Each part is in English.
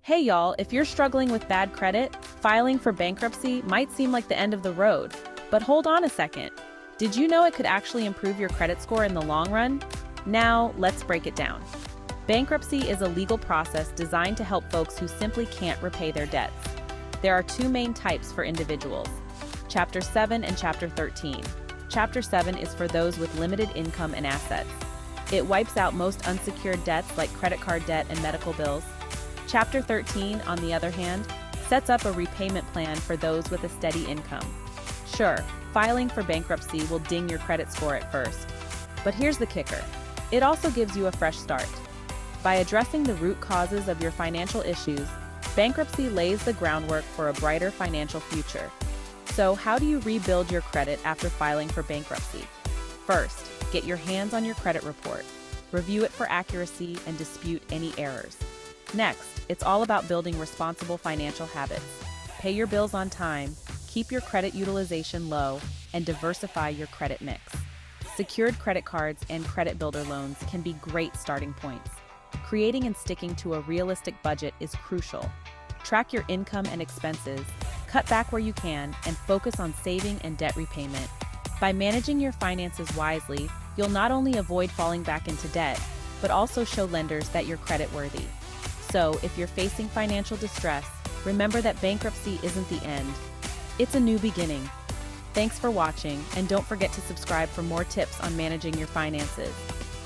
Hey y'all, if you're struggling with bad credit, filing for bankruptcy might seem like the end of the road. But hold on a second. Did you know it could actually improve your credit score in the long run? Now, let's break it down. Bankruptcy is a legal process designed to help folks who simply can't repay their debts. There are two main types for individuals: Chapter 7 and Chapter 13. Chapter 7 is for those with limited income and assets. It wipes out most unsecured debts like credit card debt and medical bills. Chapter 13, on the other hand, sets up a repayment plan for those with a steady income. Sure, filing for bankruptcy will ding your credit score at first. But here's the kicker. It also gives you a fresh start. By addressing the root causes of your financial issues, bankruptcy lays the groundwork for a brighter financial future. So, how do you rebuild your credit after filing for bankruptcy? First, get your hands on your credit report. Review it for accuracy and dispute any errors. Next, it's all about building responsible financial habits. Pay your bills on time, keep your credit utilization low, and diversify your credit mix. Secured credit cards and credit builder loans can be great starting points. Creating and sticking to a realistic budget is crucial. Track your income and expenses, cut back where you can, and focus on saving and debt repayment. By managing your finances wisely, you'll not only avoid falling back into debt, but also show lenders that you're creditworthy. So, if you're facing financial distress, remember that bankruptcy isn't the end. It's a new beginning. Thanks for watching, and don't forget to subscribe for more tips on managing your finances.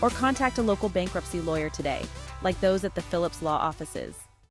Or contact a local bankruptcy lawyer today, like those at the Phillips Law offices.